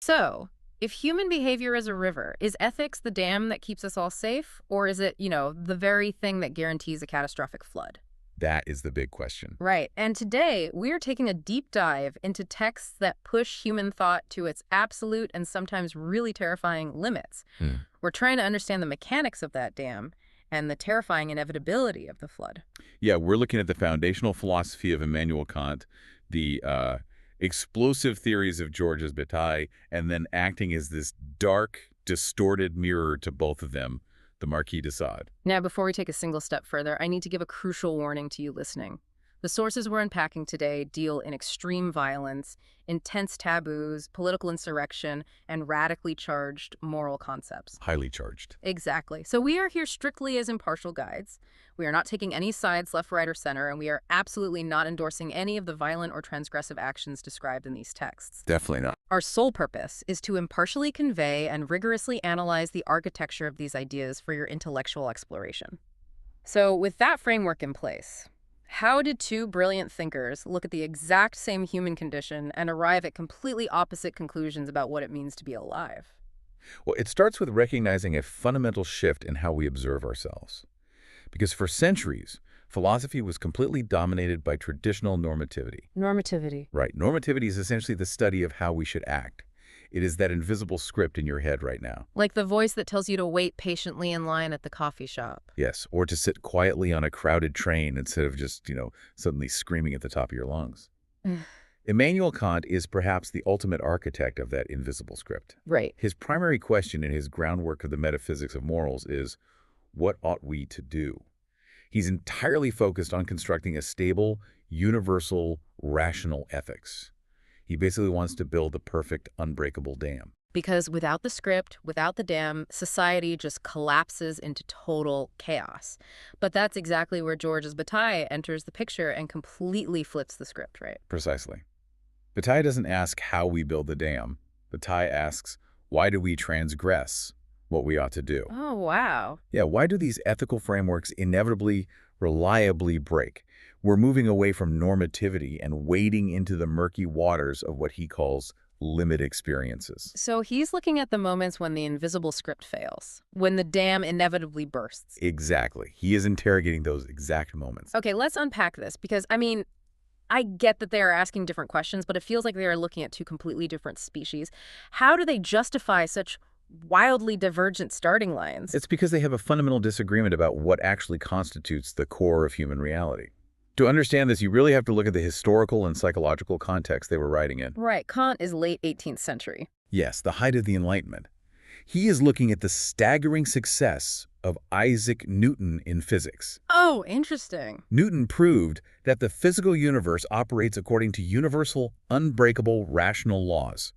So, if human behavior is a river, is ethics the dam that keeps us all safe? Or is it, the very thing that guarantees a catastrophic flood? That is the big question. Right. And today, we're taking a deep dive into texts that push human thought to its absolute and sometimes really terrifying limits. Hmm. We're trying to understand the mechanics of that dam and the terrifying inevitability of the flood. Yeah, we're looking at the foundational philosophy of Immanuel Kant, the explosive theories of Georges Bataille, and then acting as this dark, distorted mirror to both of them, the Marquis de Sade. Now, before we take a single step further, I need to give a crucial warning to you listening. The sources we're unpacking today deal in extreme violence, intense taboos, political insurrection, and radically charged moral concepts. Highly charged. Exactly. So we are here strictly as impartial guides. We are not taking any sides, left, right, or center, and we are absolutely not endorsing any of the violent or transgressive actions described in these texts. Definitely not. Our sole purpose is to impartially convey and rigorously analyze the architecture of these ideas for your intellectual exploration. So with that framework in place, how did two brilliant thinkers look at the exact same human condition and arrive at completely opposite conclusions about what it means to be alive? Well, it starts with recognizing a fundamental shift in how we observe ourselves. Because for centuries, philosophy was completely dominated by traditional normativity. Normativity. Right. Normativity is essentially the study of how we should act. It is that invisible script in your head right now. Like the voice that tells you to wait patiently in line at the coffee shop. Yes, or to sit quietly on a crowded train instead of just, suddenly screaming at the top of your lungs. Immanuel Kant is perhaps the ultimate architect of that invisible script. Right. His primary question in his groundwork of the metaphysics of morals is, what ought we to do? He's entirely focused on constructing a stable, universal, rational ethics. He basically wants to build the perfect, unbreakable dam. Because without the script, without the dam, society just collapses into total chaos. But that's exactly where Georges Bataille enters the picture and completely flips the script, right? Precisely. Bataille doesn't ask how we build the dam. Bataille asks, why do we transgress what we ought to do? Oh, wow. Yeah, why do these ethical frameworks inevitably, reliably break? We're moving away from normativity and wading into the murky waters of what he calls limit experiences. So he's looking at the moments when the invisible script fails, when the dam inevitably bursts. Exactly. He is interrogating those exact moments. Okay, let's unpack this because, I get that they are asking different questions, but it feels like they are looking at two completely different species. How do they justify such wildly divergent starting lines? It's because they have a fundamental disagreement about what actually constitutes the core of human reality. To understand this, you really have to look at the historical and psychological context they were writing in. Right, Kant is late 18th century. Yes, the height of the Enlightenment. He is looking at the staggering success of Isaac Newton in physics. Oh, interesting. Newton proved that the physical universe operates according to universal, unbreakable, rational laws.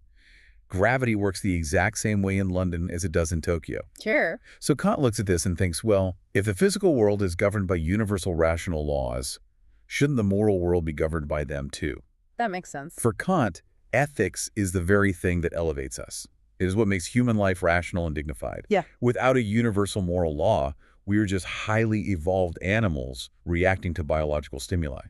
Gravity works the exact same way in London as it does in Tokyo. Sure. So Kant looks at this and thinks, well, if the physical world is governed by universal rational laws, shouldn't the moral world be governed by them too? That makes sense. For Kant, ethics is the very thing that elevates us. It is what makes human life rational and dignified. Yeah. Without a universal moral law, we are just highly evolved animals reacting to biological stimuli.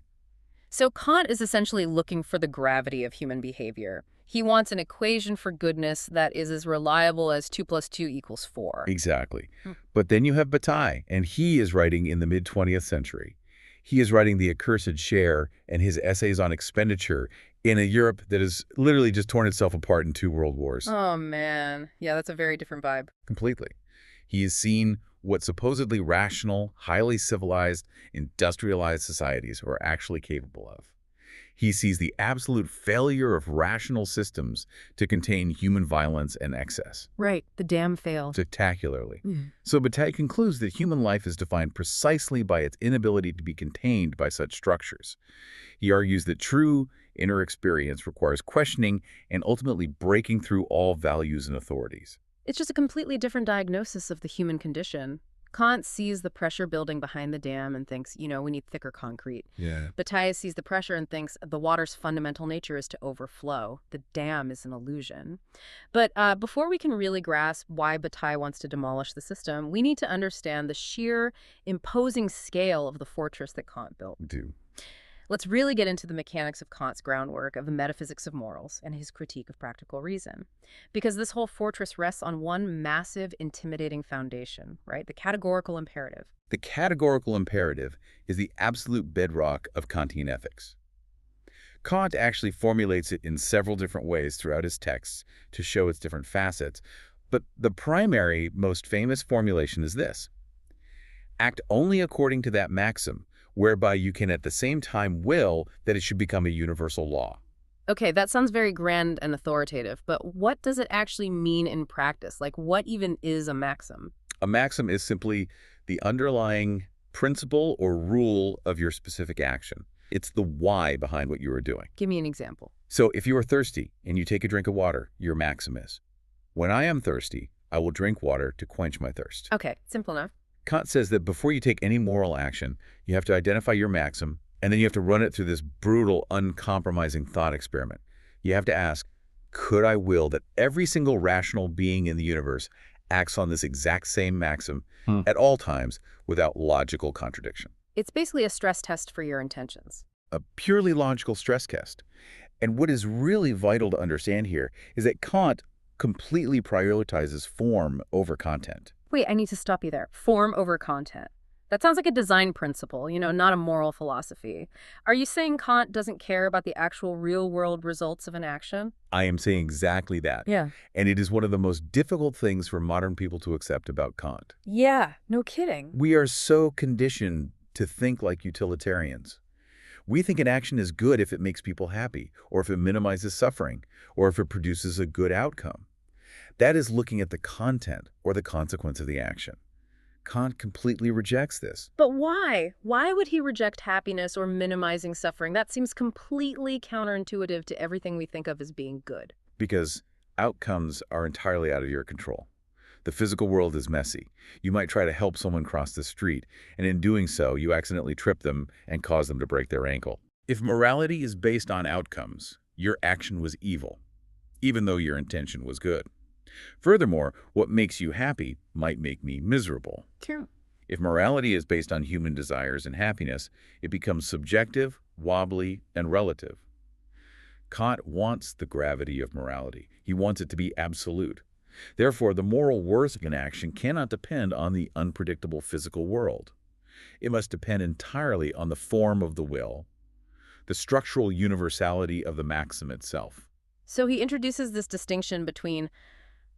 So Kant is essentially looking for the gravity of human behavior. He wants an equation for goodness that is as reliable as 2 + 2 = 4. Exactly. But then you have Bataille, and he is writing in the mid-20th century. He is writing The Accursed Share and his essays on expenditure in a Europe that has literally just torn itself apart in 2 world wars. Oh, man. Yeah, that's a very different vibe. Completely. He has seen what supposedly rational, highly civilized, industrialized societies are actually capable of. He sees the absolute failure of rational systems to contain human violence and excess. Right. The dam failed. Spectacularly. So Bataille concludes that human life is defined precisely by its inability to be contained by such structures. He argues that true inner experience requires questioning and ultimately breaking through all values and authorities. It's just a completely different diagnosis of the human condition. Kant sees the pressure building behind the dam and thinks, we need thicker concrete. Yeah. Bataille sees the pressure and thinks the water's fundamental nature is to overflow. The dam is an illusion. But before we can really grasp why Bataille wants to demolish the system, we need to understand the sheer, imposing scale of the fortress that Kant built. Do. Let's really get into the mechanics of Kant's groundwork of the metaphysics of morals and his critique of practical reason. Because this whole fortress rests on one massive, intimidating foundation, right? The categorical imperative. The categorical imperative is the absolute bedrock of Kantian ethics. Kant actually formulates it in several different ways throughout his texts to show its different facets, but the primary, most famous formulation is this: act only according to that maxim, whereby you can at the same time will that it should become a universal law. Okay, that sounds very grand and authoritative, but what does it actually mean in practice? Like, what even is a maxim? A maxim is simply the underlying principle or rule of your specific action. It's the why behind what you are doing. Give me an example. So if you are thirsty and you take a drink of water, your maxim is, when I am thirsty, I will drink water to quench my thirst. Okay, simple enough. Kant says that before you take any moral action, you have to identify your maxim, and then you have to run it through this brutal, uncompromising thought experiment. You have to ask, could I will that every single rational being in the universe acts on this exact same maxim at all times without logical contradiction? It's basically a stress test for your intentions. A purely logical stress test. And what is really vital to understand here is that Kant completely prioritizes form over content. Wait, I need to stop you there. Form over content. That sounds like a design principle, not a moral philosophy. Are you saying Kant doesn't care about the actual real-world results of an action? I am saying exactly that. Yeah. And it is one of the most difficult things for modern people to accept about Kant. Yeah, no kidding. We are so conditioned to think like utilitarians. We think an action is good if it makes people happy, or if it minimizes suffering, or if it produces a good outcome. That is looking at the content or the consequence of the action. Kant completely rejects this. But why? Why would he reject happiness or minimizing suffering? That seems completely counterintuitive to everything we think of as being good. Because outcomes are entirely out of your control. The physical world is messy. You might try to help someone cross the street, and in doing so, you accidentally trip them and cause them to break their ankle. If morality is based on outcomes, your action was evil, even though your intention was good. Furthermore, what makes you happy might make me miserable. True. If morality is based on human desires and happiness, it becomes subjective, wobbly, and relative. Kant wants the gravity of morality. He wants it to be absolute. Therefore, the moral worth of an action cannot depend on the unpredictable physical world. It must depend entirely on the form of the will, the structural universality of the maxim itself. So he introduces this distinction between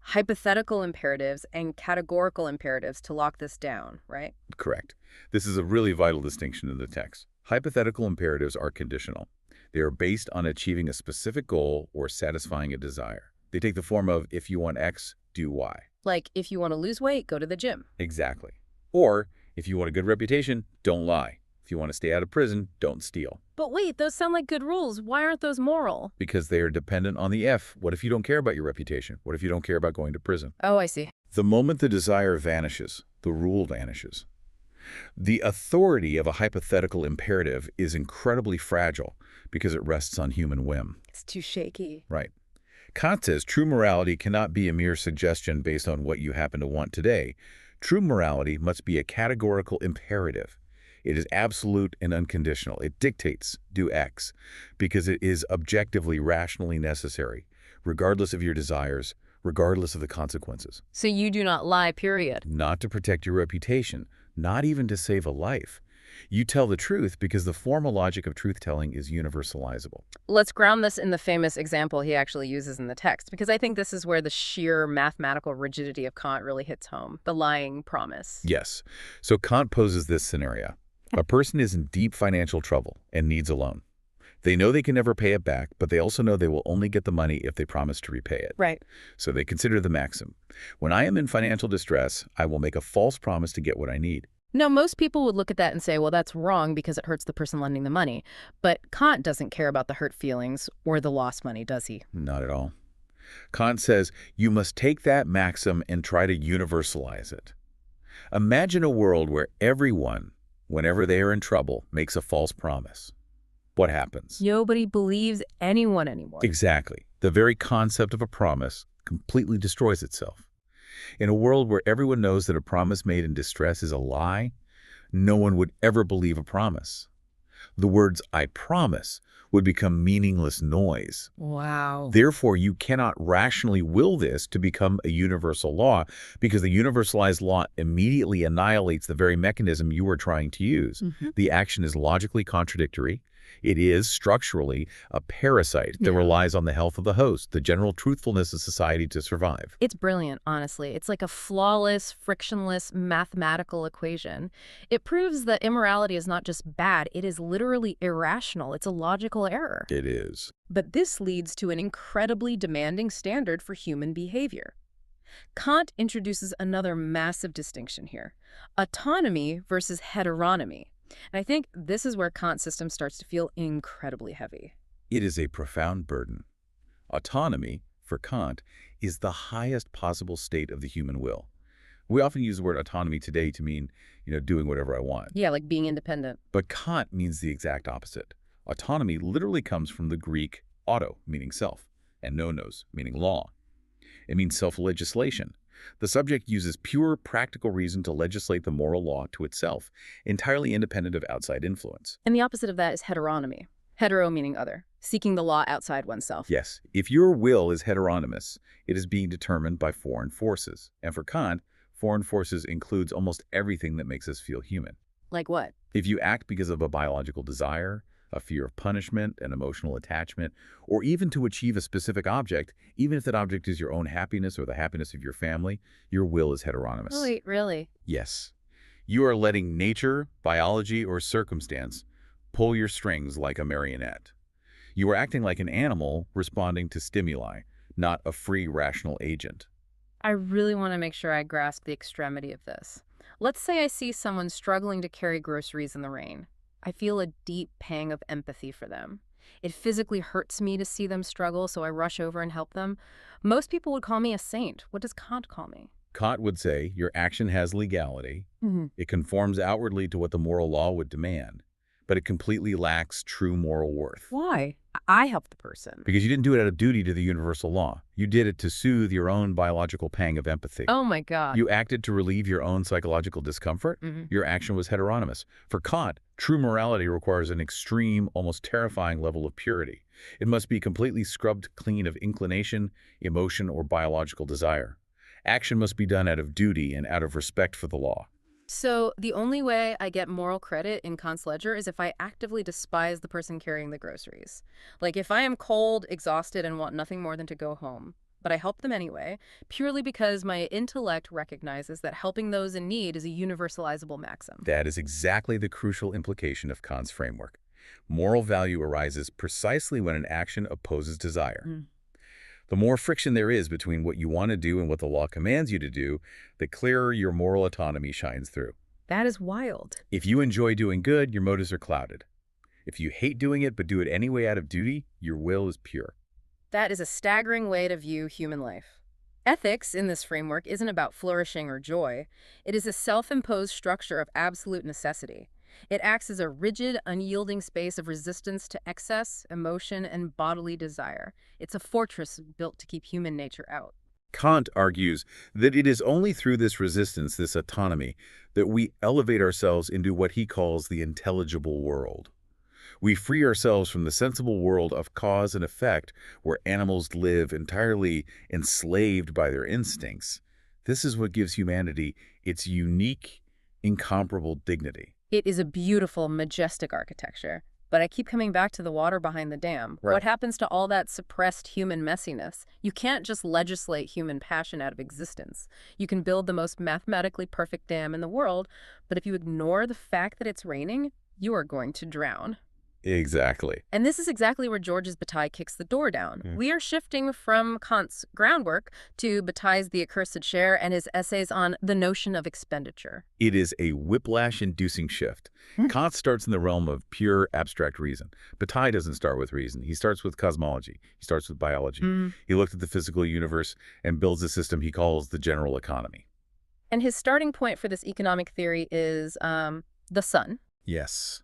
hypothetical imperatives and categorical imperatives to lock this down, right? Correct. This is a really vital distinction in the text. Hypothetical imperatives are conditional. They are based on achieving a specific goal or satisfying a desire. They take the form of, if you want X, do Y. Like, if you want to lose weight, go to the gym. Exactly. Or, if you want a good reputation, don't lie. If you want to stay out of prison, don't steal. But wait, those sound like good rules. Why aren't those moral? Because they are dependent on the F. What if you don't care about your reputation? What if you don't care about going to prison? Oh, I see. The moment the desire vanishes, the rule vanishes. The authority of a hypothetical imperative is incredibly fragile because it rests on human whim. It's too shaky. Right. Kant says true morality cannot be a mere suggestion based on what you happen to want today. True morality must be a categorical imperative. It is absolute and unconditional. It dictates, do X, because it is objectively, rationally necessary, regardless of your desires, regardless of the consequences. So you do not lie, period. Not to protect your reputation, not even to save a life. You tell the truth because the formal logic of truth-telling is universalizable. Let's ground this in the famous example he actually uses in the text, because I think this is where the sheer mathematical rigidity of Kant really hits home, the lying promise. Yes. So Kant poses this scenario. A person is in deep financial trouble and needs a loan. They know they can never pay it back, but they also know they will only get the money if they promise to repay it. Right. So they consider the maxim. When I am in financial distress, I will make a false promise to get what I need. Now, most people would look at that and say, well, that's wrong because it hurts the person lending the money. But Kant doesn't care about the hurt feelings or the lost money, does he? Not at all. Kant says you must take that maxim and try to universalize it. Imagine a world where everyone, whenever they are in trouble, makes a false promise. What happens? Nobody believes anyone anymore. Exactly. The very concept of a promise completely destroys itself. In a world where everyone knows that a promise made in distress is a lie, no one would ever believe a promise. The words "I promise" would become meaningless noise. Wow. Therefore, you cannot rationally will this to become a universal law because the universalized law immediately annihilates the very mechanism you are trying to use. The action is logically contradictory. It is, structurally, a parasite that Yeah. relies on the health of the host, the general truthfulness of society to survive. It's brilliant, honestly. It's like a flawless, frictionless mathematical equation. It proves that immorality is not just bad, it is literally irrational. It's a logical error. It is. But this leads to an incredibly demanding standard for human behavior. Kant introduces another massive distinction here: autonomy versus heteronomy. And I think this is where Kant's system starts to feel incredibly heavy. It is a profound burden. Autonomy, for Kant, is the highest possible state of the human will. We often use the word autonomy today to mean, doing whatever I want. Yeah, like being independent. But Kant means the exact opposite. Autonomy literally comes from the Greek auto, meaning self, and nonos, meaning law. It means self-legislation. The subject uses pure practical reason to legislate the moral law to itself, entirely independent of outside influence. And the opposite of that is heteronomy. Hetero meaning other, seeking the law outside oneself. Yes, if your will is heteronymous, it is being determined by foreign forces. And for Kant, foreign forces includes almost everything that makes us feel human. Like what? If you act because of a biological desire, a fear of punishment, an emotional attachment, or even to achieve a specific object, even if that object is your own happiness or the happiness of your family, your will is heteronymous. Oh, wait, really? Yes. You are letting nature, biology, or circumstance pull your strings like a marionette. You are acting like an animal responding to stimuli, not a free, rational agent. I really want to make sure I grasp the extremity of this. Let's say I see someone struggling to carry groceries in the rain. I feel a deep pang of empathy for them. It physically hurts me to see them struggle, so I rush over and help them. Most people would call me a saint. What does Kant call me? Kant would say your action has legality. It conforms outwardly to what the moral law would demand, but it completely lacks true moral worth. Why? I helped the person. Because you didn't do it out of duty to the universal law. You did it to soothe your own biological pang of empathy. Oh my God. You acted to relieve your own psychological discomfort. Your action was heteronymous. For Kant, true morality requires an extreme, almost terrifying level of purity. It must be completely scrubbed clean of inclination, emotion, or biological desire. Action must be done out of duty and out of respect for the law. So the only way I get moral credit in Kant's ledger is if I actively despise the person carrying the groceries. Like if I am cold, exhausted, and want nothing more than to go home, but I help them anyway, purely because my intellect recognizes that helping those in need is a universalizable maxim. That is exactly the crucial implication of Kant's framework. Moral value arises precisely when an action opposes desire. The more friction there is between what you want to do and what the law commands you to do, the clearer your moral autonomy shines through. That is wild. If you enjoy doing good, your motives are clouded. If you hate doing it but do it anyway out of duty, your will is pure. That is a staggering way to view human life. Ethics in this framework isn't about flourishing or joy. It is a self-imposed structure of absolute necessity. It acts as a rigid, unyielding space of resistance to excess, emotion, and bodily desire. It's a fortress built to keep human nature out. Kant argues that it is only through this resistance, this autonomy, that we elevate ourselves into what he calls the intelligible world. We free ourselves from the sensible world of cause and effect, where animals live entirely enslaved by their instincts. This is what gives humanity its unique, incomparable dignity. It is a beautiful, majestic architecture. But I keep coming back to the water behind the dam. Right. What happens to all that suppressed human messiness? You can't just legislate human passion out of existence. You can build the most mathematically perfect dam in the world, but if you ignore the fact that it's raining, you are going to drown. Exactly. And this is exactly where George's Bataille kicks the door down. We are shifting from Kant's groundwork to Bataille's The Accursed Share and his essays on the notion of expenditure. It is a whiplash-inducing shift. Kant starts in the realm of pure abstract reason. Bataille doesn't start with reason. He starts with cosmology. He starts with biology. He looked at the physical universe and builds a system he calls the general economy. And his starting point for this economic theory is the sun. Yes.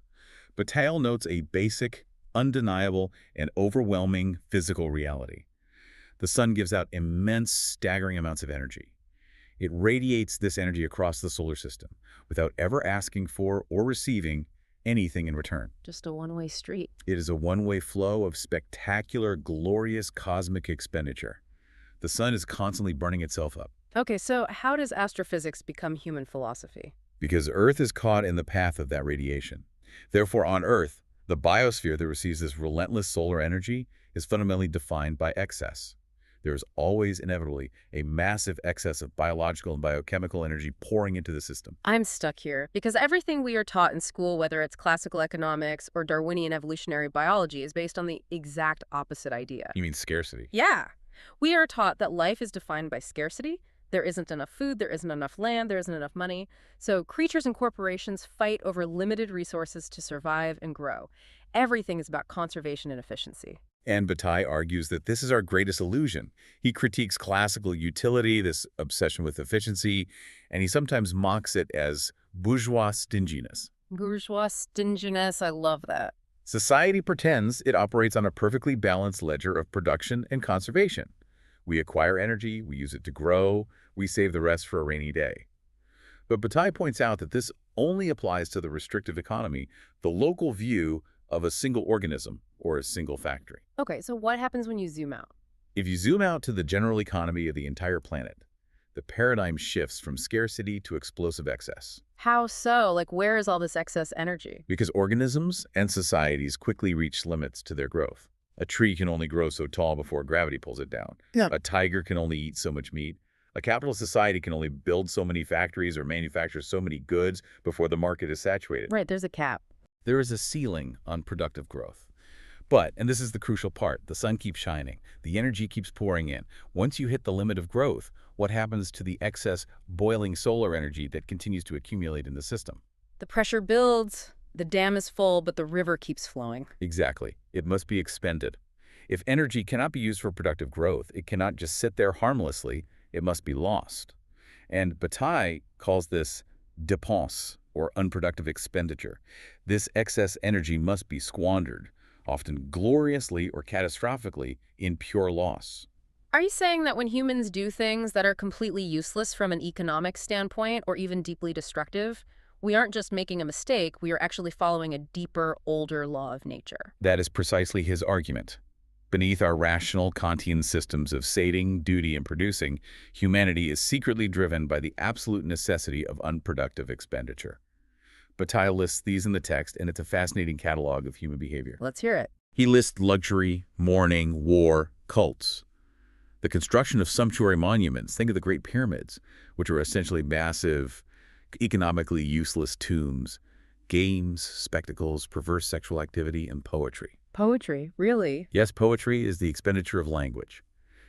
Bataille notes a basic, undeniable, and overwhelming physical reality. The sun gives out immense, staggering amounts of energy. It radiates this energy across the solar system without ever asking for or receiving anything in return. Just a one-way street. It is a one-way flow of spectacular, glorious cosmic expenditure. The sun is constantly burning itself up. Okay, so how does astrophysics become human philosophy? Because Earth is caught in the path of that radiation. Therefore, on Earth, the biosphere that receives this relentless solar energy is fundamentally defined by excess. There is always, inevitably, a massive excess of biological and biochemical energy pouring into the system. I'm stuck here because everything we are taught in school, whether it's classical economics or Darwinian evolutionary biology, is based on the exact opposite idea. You mean scarcity? Yeah. We are taught that life is defined by scarcity. There isn't enough food, there isn't enough land, there isn't enough money. So creatures and corporations fight over limited resources to survive and grow. Everything is about conservation and efficiency. And Bataille argues that this is our greatest illusion. He critiques classical utility, this obsession with efficiency, and he sometimes mocks it as bourgeois stinginess. Bourgeois stinginess, I love that. Society pretends it operates on a perfectly balanced ledger of production and conservation. We acquire energy, we use it to grow, we save the rest for a rainy day. But Bataille points out that this only applies to the restrictive economy, the local view of a single organism or a single factory. Okay, so what happens when you zoom out? If you zoom out to the general economy of the entire planet, the paradigm shifts from scarcity to explosive excess. How so? Like, where is all this excess energy? Because organisms and societies quickly reach limits to their growth. A tree can only grow so tall before gravity pulls it down. Yeah. A tiger can only eat so much meat. A capitalist society can only build so many factories or manufacture so many goods before the market is saturated. Right, there's a cap. There is a ceiling on productive growth. But, and this is the crucial part, the sun keeps shining, the energy keeps pouring in. Once you hit the limit of growth, what happens to the excess boiling solar energy that continues to accumulate in the system? The pressure builds, the dam is full, but the river keeps flowing. Exactly. It must be expended. If energy cannot be used for productive growth, it cannot just sit there harmlessly, it must be lost. And Bataille calls this dépense, or unproductive expenditure. This excess energy must be squandered, often gloriously or catastrophically, in pure loss. Are you saying that when humans do things that are completely useless from an economic standpoint or even deeply destructive, we aren't just making a mistake, we are actually following a deeper, older law of nature? That is precisely his argument. Beneath our rational Kantian systems of sating, duty, and producing, humanity is secretly driven by the absolute necessity of unproductive expenditure. Bataille lists these in the text, and it's a fascinating catalog of human behavior. Let's hear it. He lists luxury, mourning, war, cults. The construction of sumptuary monuments, think of the Great Pyramids, which are essentially massive, economically useless tombs, games, spectacles, perverse sexual activity, and poetry. Poetry, really? Yes, poetry is the expenditure of language.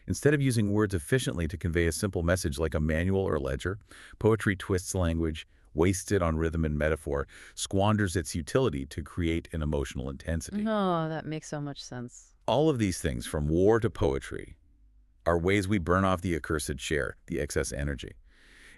Instead of using words efficiently to convey a simple message like a manual or ledger, poetry twists language, wastes it on rhythm and metaphor, squanders its utility to create an emotional intensity. Oh, that makes so much sense. All of these things, from war to poetry, are ways we burn off the accursed share, the excess energy.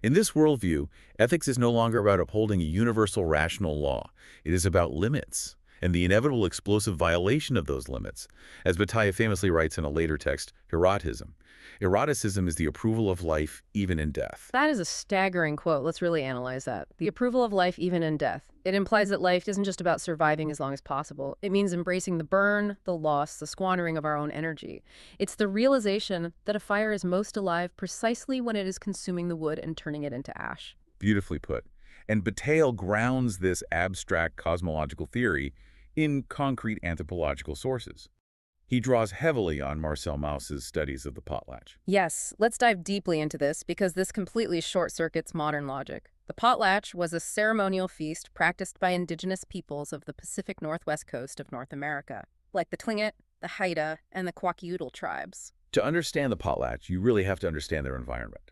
In this worldview, ethics is no longer about upholding a universal rational law. It is about limits and the inevitable explosive violation of those limits. As Bataille famously writes in a later text, eroticism. Eroticism is the approval of life even in death. That is a staggering quote. Let's really analyze that. The approval of life even in death. It implies that life isn't just about surviving as long as possible. It means embracing the burn, the loss, the squandering of our own energy. It's the realization that a fire is most alive precisely when it is consuming the wood and turning it into ash. Beautifully put. And Bataille grounds this abstract cosmological theory in concrete anthropological sources. He draws heavily on Marcel Mauss's studies of the potlatch. Yes, let's dive deeply into this because this completely short-circuits modern logic. The potlatch was a ceremonial feast practiced by indigenous peoples of the Pacific Northwest coast of North America, like the Tlingit, the Haida, and the Kwakiutl tribes. To understand the potlatch, you really have to understand their environment.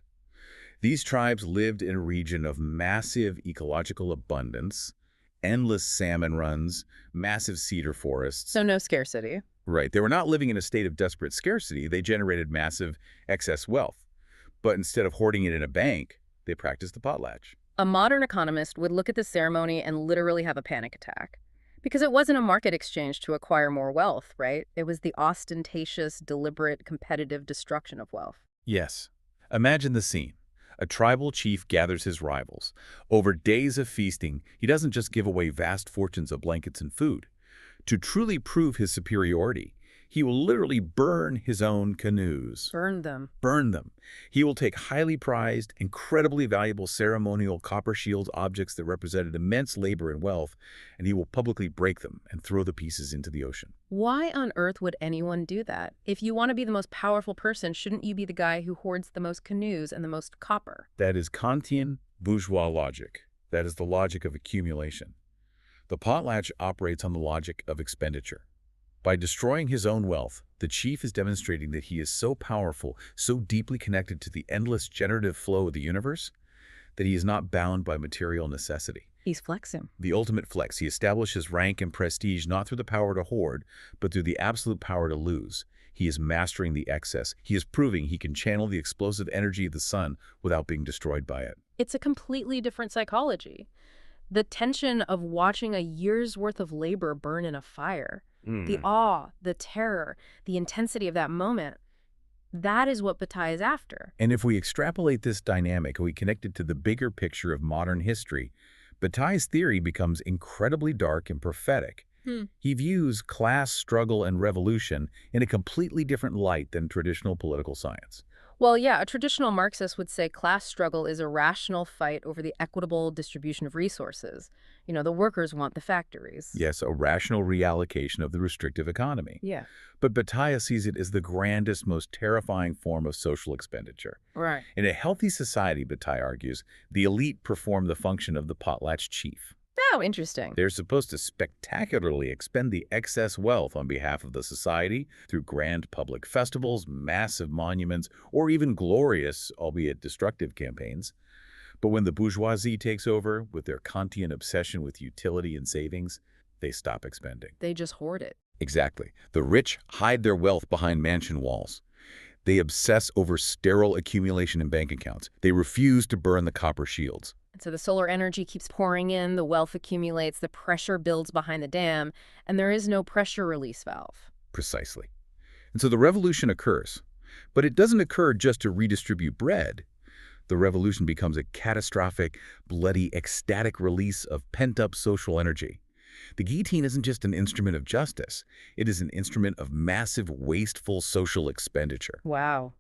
These tribes lived in a region of massive ecological abundance, endless salmon runs, massive cedar forests. So no scarcity. Right. They were not living in a state of desperate scarcity. They generated massive excess wealth. But instead of hoarding it in a bank, they practiced the potlatch. A modern economist would look at the ceremony and literally have a panic attack. Because it wasn't a market exchange to acquire more wealth, right? It was the ostentatious, deliberate, competitive destruction of wealth. Yes. Imagine the scene. A tribal chief gathers his rivals. Over days of feasting, he doesn't just give away vast fortunes of blankets and food. To truly prove his superiority, he will literally burn his own canoes. Burn them. Burn them. He will take highly prized, incredibly valuable ceremonial copper shield objects that represented immense labor and wealth, and he will publicly break them and throw the pieces into the ocean. Why on earth would anyone do that? If you want to be the most powerful person, shouldn't you be the guy who hoards the most canoes and the most copper? That is Kantian bourgeois logic. That is the logic of accumulation. The potlatch operates on the logic of expenditure. By destroying his own wealth, the chief is demonstrating that he is so powerful, so deeply connected to the endless generative flow of the universe, that he is not bound by material necessity. He's flexing. The ultimate flex. He establishes rank and prestige not through the power to hoard, but through the absolute power to lose. He is mastering the excess. He is proving he can channel the explosive energy of the sun without being destroyed by it. It's a completely different psychology. The tension of watching a year's worth of labor burn in a fire, the awe, the terror, the intensity of that moment, that is what Bataille is after. And if we extrapolate this dynamic and we connect it to the bigger picture of modern history, Bataille's theory becomes incredibly dark and prophetic. He views class struggle and revolution in a completely different light than traditional political science. Well, yeah, a traditional Marxist would say class struggle is a rational fight over the equitable distribution of resources. You know, the workers want the factories. Yes, a rational reallocation of the restrictive economy. Yeah. But Bataille sees it as the grandest, most terrifying form of social expenditure. Right. In a healthy society, Bataille argues, the elite perform the function of the potlatch chief. Oh, interesting. They're supposed to spectacularly expend the excess wealth on behalf of the society through grand public festivals, massive monuments, or even glorious, albeit destructive campaigns. But when the bourgeoisie takes over, with their Kantian obsession with utility and savings, they stop expending. They just hoard it. Exactly. The rich hide their wealth behind mansion walls. They obsess over sterile accumulation in bank accounts. They refuse to burn the copper shields. And so the solar energy keeps pouring in, the wealth accumulates, the pressure builds behind the dam, and there is no pressure release valve. Precisely. And so the revolution occurs. But it doesn't occur just to redistribute bread. The revolution becomes a catastrophic, bloody, ecstatic release of pent-up social energy. The guillotine isn't just an instrument of justice. It is an instrument of massive, wasteful social expenditure. Wow.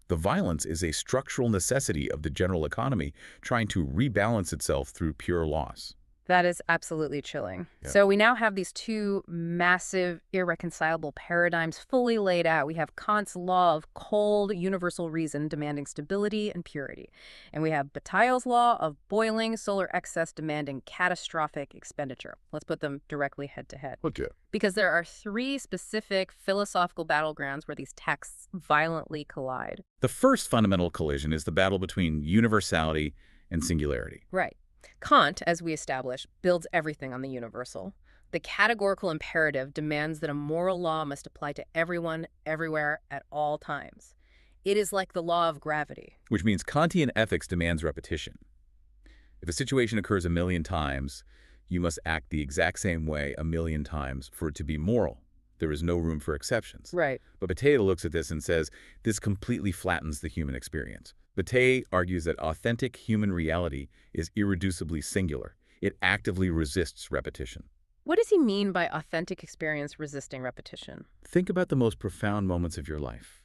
The violence is a structural necessity of the general economy trying to rebalance itself through pure loss. That is absolutely chilling. Yeah. So we now have these two massive, irreconcilable paradigms fully laid out. We have Kant's law of cold, universal reason demanding stability and purity. And we have Bataille's law of boiling, solar excess demanding catastrophic expenditure. Let's put them directly head to head. Okay. Because there are three specific philosophical battlegrounds where these texts violently collide. The first fundamental collision is the battle between universality and singularity. Right. Kant, as we established, builds everything on the universal. The categorical imperative demands that a moral law must apply to everyone, everywhere, at all times. It is like the law of gravity. Which means Kantian ethics demands repetition. If a situation occurs a million times, you must act the exact same way a million times for it to be moral. There is no room for exceptions. Right. But Bataille looks at this and says, this completely flattens the human experience. Bataille argues that authentic human reality is irreducibly singular. It actively resists repetition. What does he mean by authentic experience resisting repetition? Think about the most profound moments of your life.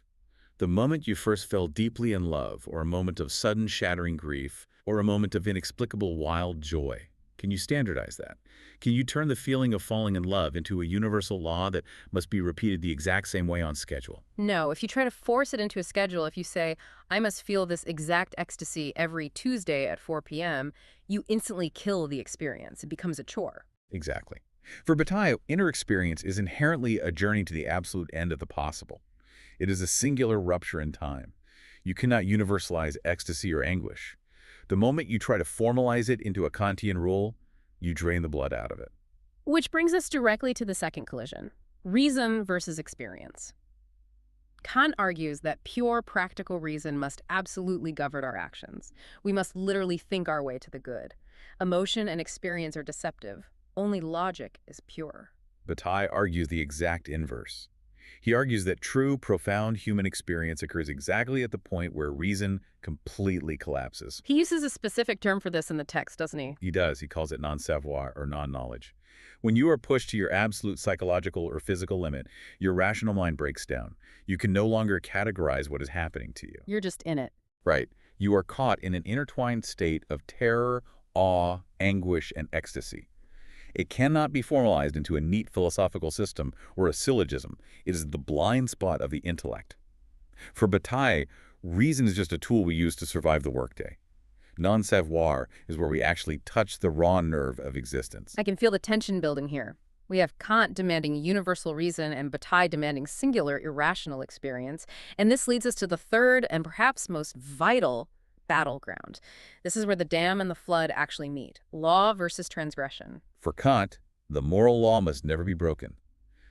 The moment you first fell deeply in love, or a moment of sudden shattering grief, or a moment of inexplicable wild joy. Can you standardize that? Can you turn the feeling of falling in love into a universal law that must be repeated the exact same way on schedule? No. If you try to force it into a schedule, if you say, I must feel this exact ecstasy every Tuesday at 4 p.m., you instantly kill the experience. It becomes a chore. Exactly. For Bataille, inner experience is inherently a journey to the absolute end of the possible. It is a singular rupture in time. You cannot universalize ecstasy or anguish. The moment you try to formalize it into a Kantian rule, you drain the blood out of it. Which brings us directly to the second collision, reason versus experience. Kant argues that pure practical reason must absolutely govern our actions. We must literally think our way to the good. Emotion and experience are deceptive. Only logic is pure. Bataille argues the exact inverse. He argues that true, profound human experience occurs exactly at the point where reason completely collapses. He uses a specific term for this in the text, doesn't he? He does. He calls it non-savoir or non-knowledge. When you are pushed to your absolute psychological or physical limit, your rational mind breaks down. You can no longer categorize what is happening to you. You're just in it. Right. You are caught in an intertwined state of terror, awe, anguish, and ecstasy. It cannot be formalized into a neat philosophical system or a syllogism. It is the blind spot of the intellect. For Bataille, reason is just a tool we use to survive the workday. Non-savoir is where we actually touch the raw nerve of existence. I can feel the tension building here. We have Kant demanding universal reason and Bataille demanding singular irrational experience. And this leads us to the third and perhaps most vital battleground. This is where the dam and the flood actually meet. Law versus transgression. For Kant, the moral law must never be broken.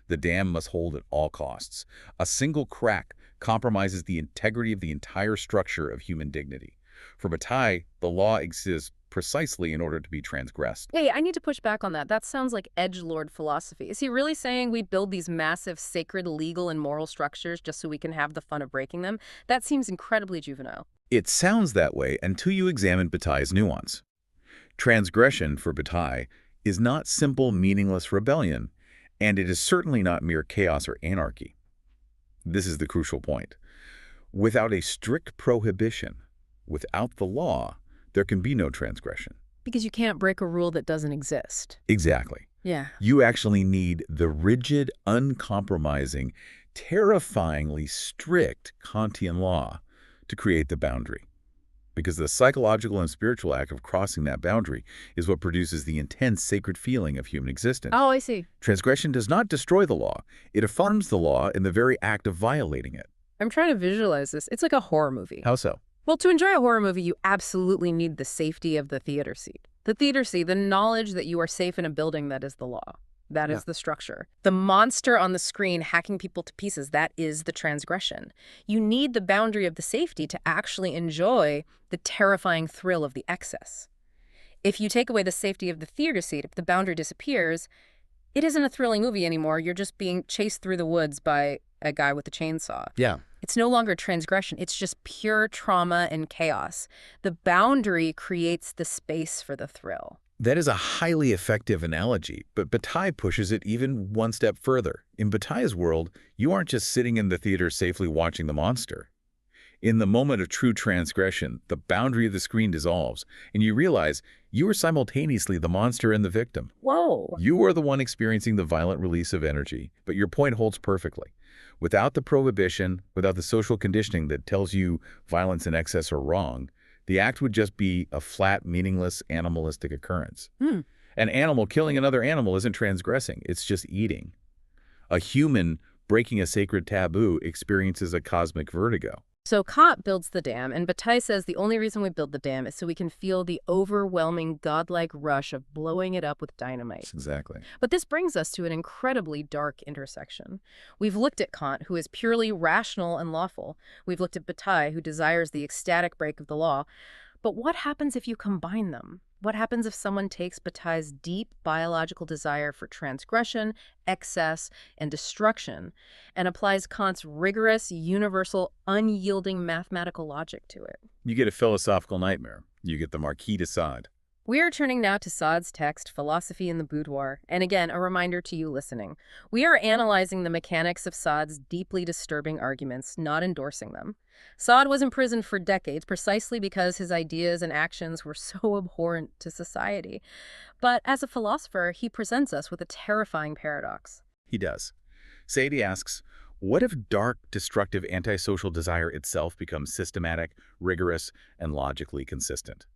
The dam must hold at all costs. A single crack compromises the integrity of the entire structure of human dignity. For Bataille, the law exists precisely in order to be transgressed. Hey, I need to push back on that. That sounds like edgelord philosophy. Is he really saying we build these massive sacred legal and moral structures just so we can have the fun of breaking them? That seems incredibly juvenile. It sounds that way until you examine Bataille's nuance. Transgression, for Bataille, is not simple, meaningless rebellion, and it is certainly not mere chaos or anarchy. This is the crucial point. Without a strict prohibition, without the law, there can be no transgression. Because you can't break a rule that doesn't exist. Exactly. Yeah. You actually need the rigid, uncompromising, terrifyingly strict Kantian law to create the boundary. Because the psychological and spiritual act of crossing that boundary is what produces the intense sacred feeling of human existence. Oh, I see. Transgression does not destroy the law. It affirms the law in the very act of violating it. I'm trying to visualize this. It's like a horror movie. How so? Well, to enjoy a horror movie, you absolutely need the safety of the theater seat. The theater seat, the knowledge that you are safe in a building that is the law. That is the structure. The monster on the screen hacking people to pieces, that is the transgression. You need the boundary of the safety to actually enjoy the terrifying thrill of the excess. If you take away the safety of the theater seat, if the boundary disappears, it isn't a thrilling movie anymore. You're just being chased through the woods by a guy with a chainsaw. Yeah. It's no longer transgression. It's just pure trauma and chaos. The boundary creates the space for the thrill. That is a highly effective analogy, but Bataille pushes it even one step further. In Bataille's world, you aren't just sitting in the theater safely watching the monster. In the moment of true transgression, the boundary of the screen dissolves, and you realize you are simultaneously the monster and the victim. Whoa. You are the one experiencing the violent release of energy, but your point holds perfectly. Without the prohibition, without the social conditioning that tells you violence and excess are wrong, the act would just be a flat, meaningless, animalistic occurrence. An animal killing another animal isn't transgressing, it's just eating. A human breaking a sacred taboo experiences a cosmic vertigo. So Kant builds the dam, and Bataille says the only reason we build the dam is so we can feel the overwhelming godlike rush of blowing it up with dynamite. Exactly. But this brings us to an incredibly dark intersection. We've looked at Kant, who is purely rational and lawful. We've looked at Bataille, who desires the ecstatic break of the law. But what happens if you combine them? What happens if someone takes Bataille's deep biological desire for transgression, excess, and destruction and applies Kant's rigorous, universal, unyielding mathematical logic to it? You get a philosophical nightmare. You get the Marquis de Sade. We are turning now to Sade's text, Philosophy in the Boudoir, and again, a reminder to you listening. We are analyzing the mechanics of Sade's deeply disturbing arguments, not endorsing them. Sade was imprisoned for decades precisely because his ideas and actions were so abhorrent to society. But as a philosopher, he presents us with a terrifying paradox. He does. Sade asks, what if dark, destructive, antisocial desire itself becomes systematic, rigorous, and logically consistent?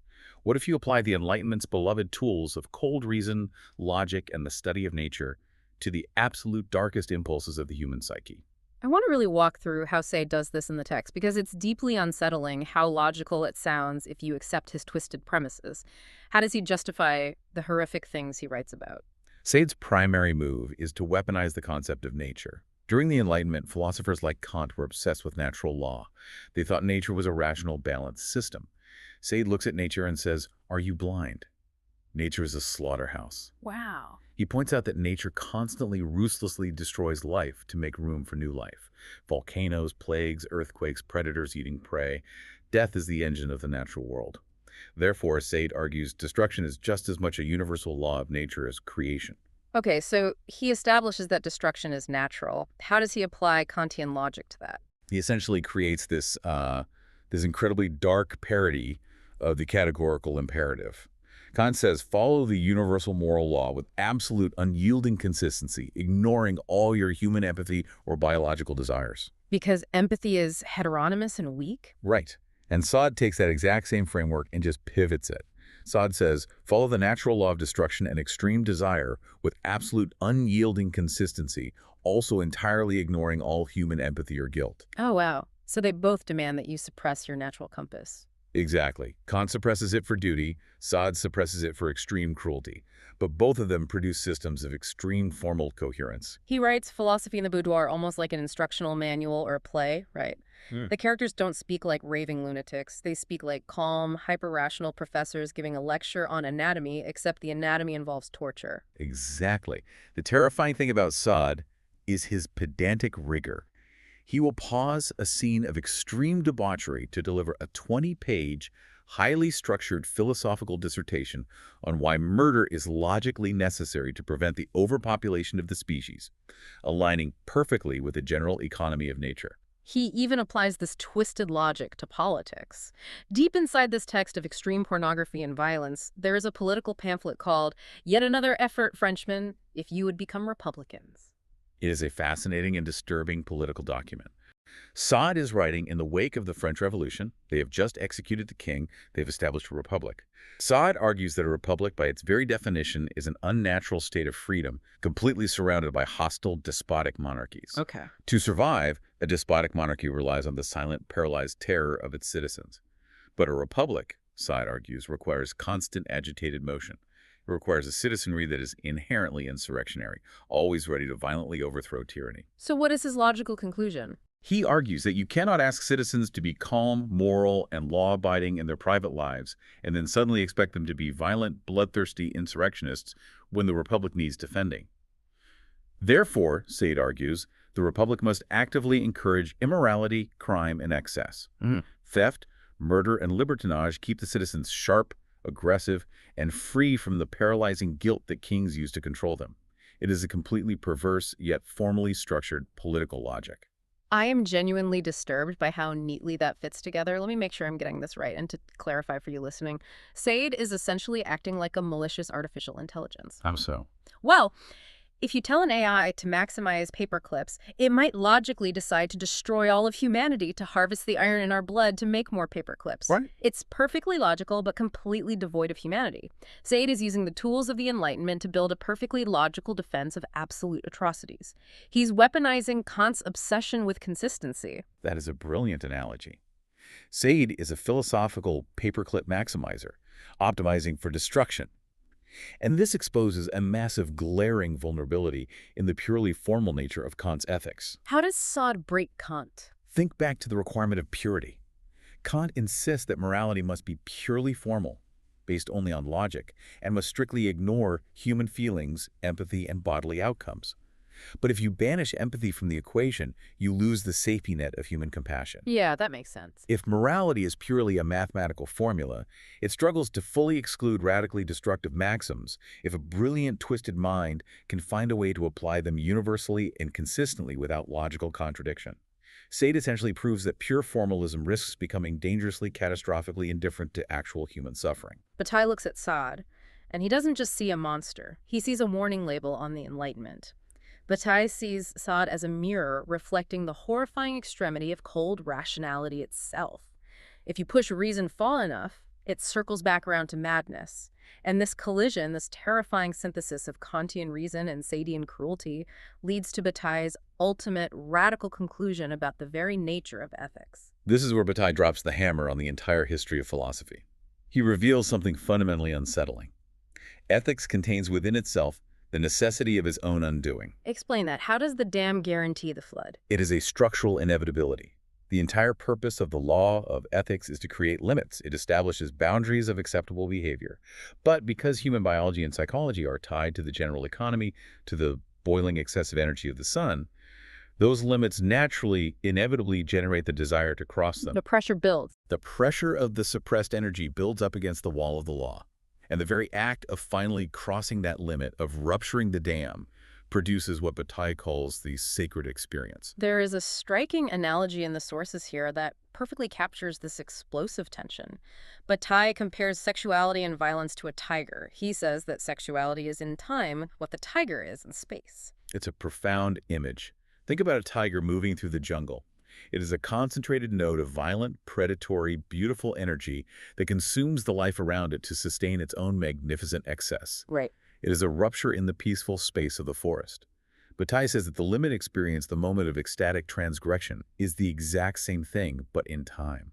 What if you apply the Enlightenment's beloved tools of cold reason, logic, and the study of nature to the absolute darkest impulses of the human psyche? I want to really walk through how Sade does this in the text because it's deeply unsettling how logical it sounds if you accept his twisted premises. How does he justify the horrific things he writes about? Sade's primary move is to weaponize the concept of nature. During the Enlightenment, philosophers like Kant were obsessed with natural law. They thought nature was a rational, balanced system. Sade looks at nature and says, "Are you blind? Nature is a slaughterhouse." Wow. He points out that nature constantly ruthlessly destroys life to make room for new life. Volcanoes, plagues, earthquakes, predators eating prey. Death is the engine of the natural world. Therefore, Sade argues destruction is just as much a universal law of nature as creation. Okay, so he establishes that destruction is natural. How does he apply Kantian logic to that? He essentially creates this incredibly dark parody of the categorical imperative. Kant says, follow the universal moral law with absolute unyielding consistency, ignoring all your human empathy or biological desires. Because empathy is heteronymous and weak? Right. And Sade takes that exact same framework and just pivots it. Sade says, follow the natural law of destruction and extreme desire with absolute unyielding consistency, also entirely ignoring all human empathy or guilt. Oh, wow. So they both demand that you suppress your natural compass. Exactly. Kant suppresses it for duty, Sade suppresses it for extreme cruelty. But both of them produce systems of extreme formal coherence. He writes philosophy in the boudoir almost like an instructional manual or a play, right? The characters don't speak like raving lunatics. They speak like calm, hyper-rational professors giving a lecture on anatomy, except the anatomy involves torture. Exactly. The terrifying thing about Sade is his pedantic rigor. He will pause a scene of extreme debauchery to deliver a 20-page, highly structured philosophical dissertation on why murder is logically necessary to prevent the overpopulation of the species, aligning perfectly with the general economy of nature. He even applies this twisted logic to politics. Deep inside this text of extreme pornography and violence, there is a political pamphlet called Yet Another Effort, Frenchmen, If You Would Become Republicans. It is a fascinating and disturbing political document. Sade is writing in the wake of the French Revolution. They have just executed the king. They've established a republic. Sade argues that a republic, by its very definition, is an unnatural state of freedom, completely surrounded by hostile, despotic monarchies. Okay. To survive, a despotic monarchy relies on the silent, paralyzed terror of its citizens. But a republic, Sade argues, requires constant agitated motion. It requires a citizenry that is inherently insurrectionary, always ready to violently overthrow tyranny. So what is his logical conclusion? He argues that you cannot ask citizens to be calm, moral, and law-abiding in their private lives, and then suddenly expect them to be violent, bloodthirsty insurrectionists when the republic needs defending. Therefore, Sade argues, the republic must actively encourage immorality, crime, and excess. Theft, murder, and libertinage keep the citizens sharp, aggressive, and free from the paralyzing guilt that kings use to control them. It is a completely perverse, yet formally structured political logic. I am genuinely disturbed by how neatly that fits together. Let me make sure I'm getting this right. And to clarify for you listening, Sade is essentially acting like a malicious artificial intelligence. How so? Well, if you tell an AI to maximize paper clips, it might logically decide to destroy all of humanity to harvest the iron in our blood to make more paper clips. Right. It's perfectly logical, but completely devoid of humanity. Sade is using the tools of the Enlightenment to build a perfectly logical defense of absolute atrocities. He's weaponizing Kant's obsession with consistency. That is a brilliant analogy. Sade is a philosophical paperclip maximizer, optimizing for destruction. And this exposes a massive glaring vulnerability in the purely formal nature of Kant's ethics. How does Sade break Kant? Think back to the requirement of purity. Kant insists that morality must be purely formal, based only on logic, and must strictly ignore human feelings, empathy, and bodily outcomes. But if you banish empathy from the equation, you lose the safety net of human compassion. Yeah, that makes sense. If morality is purely a mathematical formula, it struggles to fully exclude radically destructive maxims if a brilliant, twisted mind can find a way to apply them universally and consistently without logical contradiction. Sade essentially proves that pure formalism risks becoming dangerously, catastrophically indifferent to actual human suffering. Bataille looks at Sade, and he doesn't just see a monster. He sees a warning label on the Enlightenment. Bataille sees Sade as a mirror reflecting the horrifying extremity of cold rationality itself. If you push reason far enough, it circles back around to madness. And this collision, this terrifying synthesis of Kantian reason and Sadean cruelty, leads to Bataille's ultimate radical conclusion about the very nature of ethics. This is where Bataille drops the hammer on the entire history of philosophy. He reveals something fundamentally unsettling. Ethics contains within itself the necessity of his own undoing. Explain that. How does the dam guarantee the flood? It is a structural inevitability. The entire purpose of the law of ethics is to create limits. It establishes boundaries of acceptable behavior. But because human biology and psychology are tied to the general economy, to the boiling excessive energy of the sun, those limits naturally, inevitably generate the desire to cross them. The pressure builds. The pressure of the suppressed energy builds up against the wall of the law. And the very act of finally crossing that limit, of rupturing the dam, produces what Bataille calls the sacred experience. There is a striking analogy in the sources here that perfectly captures this explosive tension. Bataille compares sexuality and violence to a tiger. He says that sexuality is in time what the tiger is in space. It's a profound image. Think about a tiger moving through the jungle. It is a concentrated node of violent, predatory, beautiful energy that consumes the life around it to sustain its own magnificent excess. Right. It is a rupture in the peaceful space of the forest. Bataille says that the limit experience, the moment of ecstatic transgression, is the exact same thing, but in time.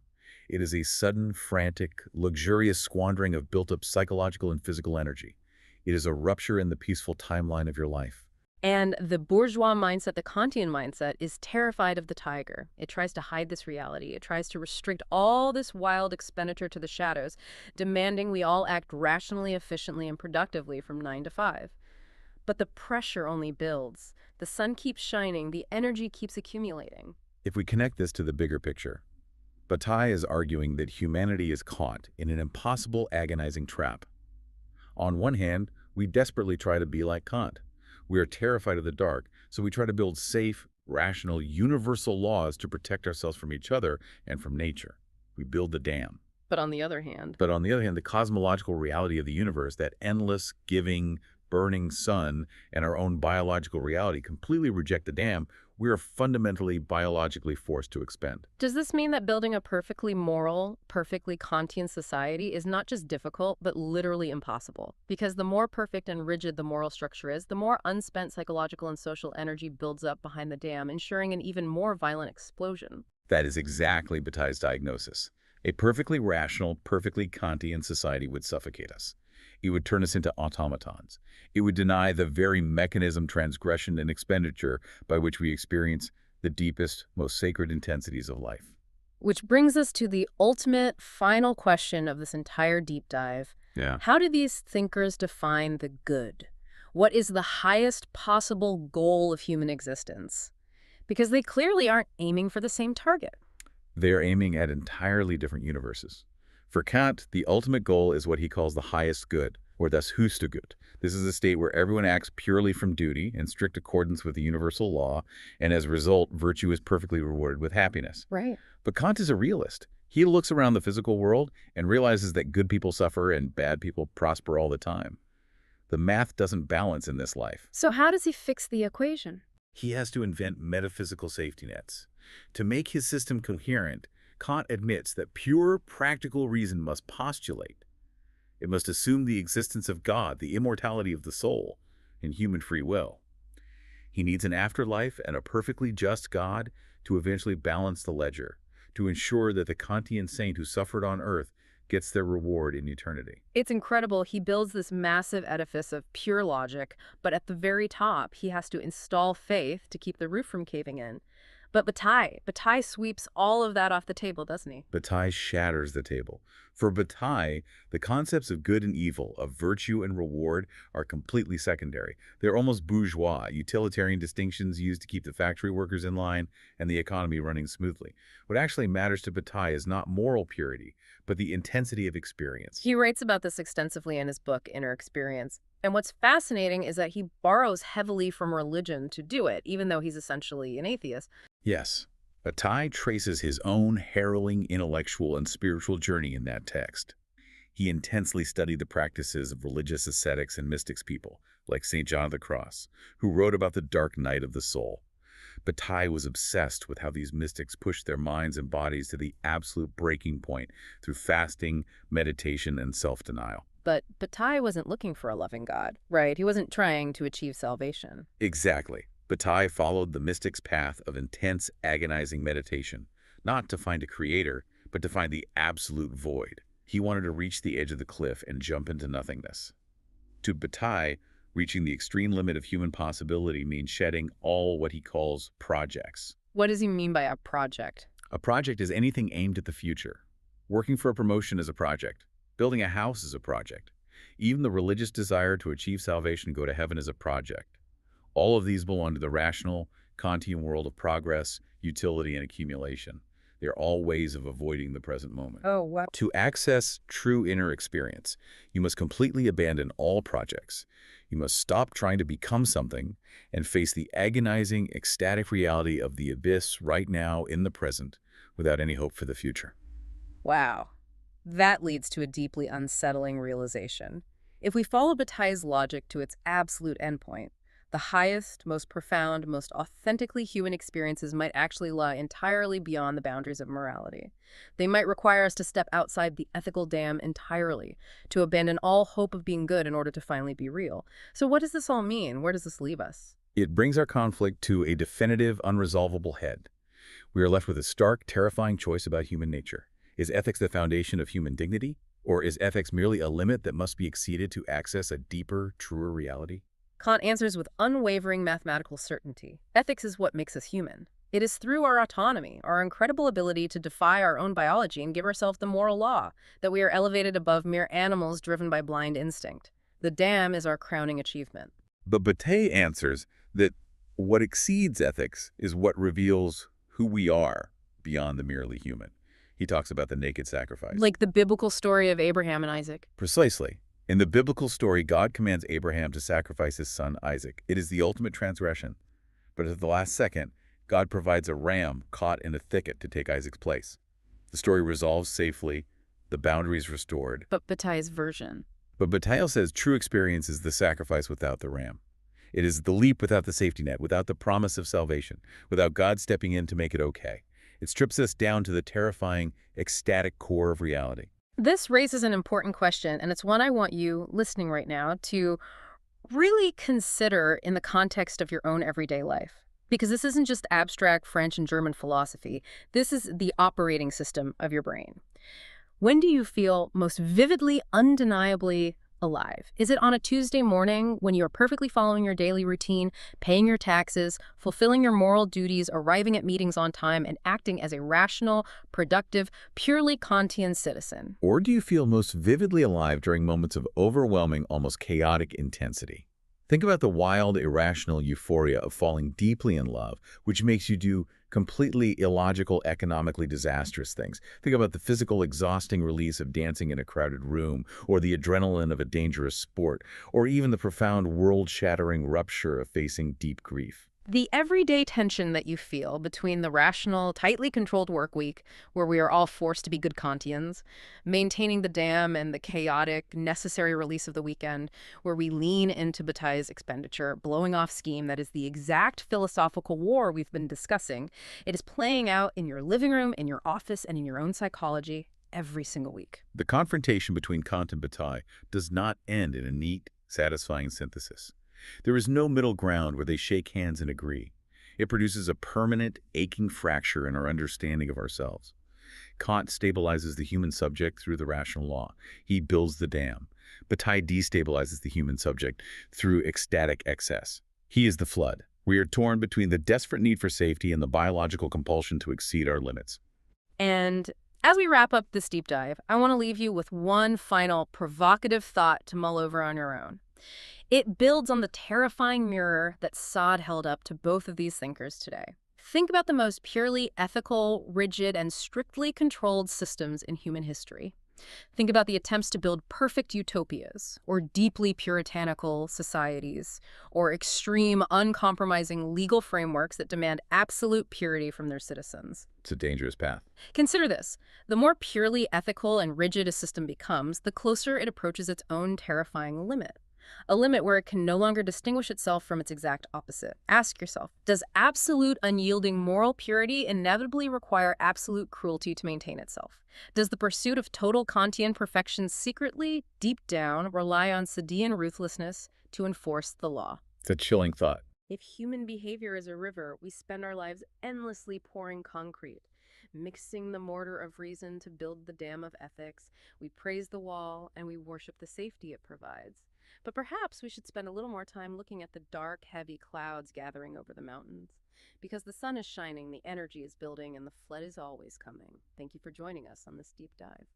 It is a sudden, frantic, luxurious squandering of built-up psychological and physical energy. It is a rupture in the peaceful timeline of your life. And the bourgeois mindset, the Kantian mindset, is terrified of the tiger. It tries to hide this reality. It tries to restrict all this wild expenditure to the shadows, demanding we all act rationally, efficiently, and productively from 9 to 5. But the pressure only builds. The sun keeps shining. The energy keeps accumulating. If we connect this to the bigger picture, Bataille is arguing that humanity is caught in an impossible, agonizing trap. On one hand, we desperately try to be like Kant. We are terrified of the dark, so we try to build safe, rational, universal laws to protect ourselves from each other and from nature. We build the dam. But on the other hand, The cosmological reality of the universe, that endless, giving, burning sun, and our own biological reality completely reject the dam we are fundamentally biologically forced to expend. does this mean that building a perfectly moral, perfectly Kantian society is not just difficult, but literally impossible? Because the more perfect and rigid the moral structure is, the more unspent psychological and social energy builds up behind the dam, ensuring an even more violent explosion. That is exactly Bataille's diagnosis. A perfectly rational, perfectly Kantian society would suffocate us. It would turn us into automatons. It would deny the very mechanism, transgression, and expenditure by which we experience the deepest, most sacred intensities of life. Which brings us to the ultimate, final question of this entire deep dive. Yeah. How do these thinkers define the good? What is the highest possible goal of human existence? Because they clearly aren't aiming for the same target. They are aiming at entirely different universes. For Kant, the ultimate goal is what he calls the highest good, or das höchste Gut. This is a state where everyone acts purely from duty, in strict accordance with the universal law, and as a result, virtue is perfectly rewarded with happiness. Right. But Kant is a realist. He looks around the physical world and realizes that good people suffer and bad people prosper all the time. The math doesn't balance in this life. So how does he fix the equation? He has to invent metaphysical safety nets. To make his system coherent, Kant admits that pure, practical reason must postulate. It must assume the existence of God, the immortality of the soul, and human free will. He needs an afterlife and a perfectly just God to eventually balance the ledger, to ensure that the Kantian saint who suffered on earth gets their reward in eternity. It's incredible. He builds this massive edifice of pure logic, but at the very top, he has to install faith to keep the roof from caving in. But Bataille sweeps all of that off the table, doesn't he? Bataille shatters the table. For Bataille, the concepts of good and evil, of virtue and reward, are completely secondary. They're almost bourgeois, utilitarian distinctions used to keep the factory workers in line and the economy running smoothly. What actually matters to Bataille is not moral purity, but the intensity of experience. He writes about this extensively in his book, Inner Experience. And what's fascinating is that he borrows heavily from religion to do it, even though he's essentially an atheist. Yes, Bataille traces his own harrowing intellectual and spiritual journey in that text. He intensely studied the practices of religious ascetics and mystics people, like St. John of the Cross, who wrote about the dark night of the soul. Bataille was obsessed with how these mystics pushed their minds and bodies to the absolute breaking point through fasting, meditation, and self-denial. But Bataille wasn't looking for a loving God, right? He wasn't trying to achieve salvation. Exactly. Bataille followed the mystic's path of intense, agonizing meditation, not to find a creator, but to find the absolute void. He wanted to reach the edge of the cliff and jump into nothingness. To Bataille, reaching the extreme limit of human possibility means shedding all what he calls projects. What does he mean by a project? A project is anything aimed at the future. Working for a promotion is a project. Building a house is a project. Even the religious desire to achieve salvation, go to heaven, is a project. All of these belong to the rational, Kantian world of progress, utility, and accumulation. They are all ways of avoiding the present moment. Oh, wow. To access true inner experience, you must completely abandon all projects. You must stop trying to become something and face the agonizing, ecstatic reality of the abyss right now in the present without any hope for the future. Wow. That leads to a deeply unsettling realization. If we follow Bataille's logic to its absolute endpoint, the highest, most profound, most authentically human experiences might actually lie entirely beyond the boundaries of morality. They might require us to step outside the ethical dam entirely, to abandon all hope of being good in order to finally be real. So what does this all mean? Where does this leave us? It brings our conflict to a definitive, unresolvable head. We are left with a stark, terrifying choice about human nature. Is ethics the foundation of human dignity? Or is ethics merely a limit that must be exceeded to access a deeper, truer reality? Kant answers with unwavering mathematical certainty. Ethics is what makes us human. It is through our autonomy, our incredible ability to defy our own biology and give ourselves the moral law, that we are elevated above mere animals driven by blind instinct. The dam is our crowning achievement. But Bataille answers that what exceeds ethics is what reveals who we are beyond the merely human. He talks about the naked sacrifice. Like the biblical story of Abraham and Isaac. Precisely. In the biblical story, God commands Abraham to sacrifice his son Isaac. It is the ultimate transgression. But at the last second, God provides a ram caught in a thicket to take Isaac's place. The story resolves safely, the boundaries restored. But Bataille's version. But Bataille says true experience is the sacrifice without the ram. It is the leap without the safety net, without the promise of salvation, without God stepping in to make it okay. It strips us down to the terrifying, ecstatic core of reality. This raises an important question, and it's one I want you, listening right now, to really consider in the context of your own everyday life. Because this isn't just abstract French and German philosophy. This is the operating system of your brain. When do you feel most vividly, undeniably alive? Is it on a Tuesday morning when you're perfectly following your daily routine, paying your taxes, fulfilling your moral duties, arriving at meetings on time, and acting as a rational, productive, purely Kantian citizen? Or do you feel most vividly alive during moments of overwhelming, almost chaotic intensity? Think about the wild, irrational euphoria of falling deeply in love, which makes you do completely illogical, economically disastrous things. Think about the physical, exhausting release of dancing in a crowded room, or the adrenaline of a dangerous sport, or even the profound, world-shattering rupture of facing deep grief. The everyday tension that you feel between the rational, tightly controlled work week, where we are all forced to be good Kantians, maintaining the dam, and the chaotic, necessary release of the weekend, where we lean into Bataille's expenditure, blowing off scheme that is the exact philosophical war we've been discussing. It is playing out in your living room, in your office, and in your own psychology every single week. The confrontation between Kant and Bataille does not end in a neat, satisfying synthesis. There is no middle ground where they shake hands and agree. It produces a permanent, aching fracture in our understanding of ourselves. Kant stabilizes the human subject through the rational law. He builds the dam. Bataille destabilizes the human subject through ecstatic excess. He is the flood. We are torn between the desperate need for safety and the biological compulsion to exceed our limits. And as we wrap up this deep dive, I want to leave you with one final provocative thought to mull over on your own. It builds on the terrifying mirror that Sade held up to both of these thinkers today. Think about the most purely ethical, rigid, and strictly controlled systems in human history. Think about the attempts to build perfect utopias, or deeply puritanical societies, or extreme, uncompromising legal frameworks that demand absolute purity from their citizens. It's a dangerous path. Consider this. The more purely ethical and rigid a system becomes, the closer it approaches its own terrifying limit. A limit where it can no longer distinguish itself from its exact opposite. Ask yourself, does absolute unyielding moral purity inevitably require absolute cruelty to maintain itself? Does the pursuit of total Kantian perfection secretly, deep down, rely on Sadean ruthlessness to enforce the law? It's a chilling thought. If human behavior is a river, we spend our lives endlessly pouring concrete, mixing the mortar of reason to build the dam of ethics. We praise the wall and we worship the safety it provides. But perhaps we should spend a little more time looking at the dark, heavy clouds gathering over the mountains. Because the sun is shining, the energy is building, and the flood is always coming. Thank you for joining us on this deep dive.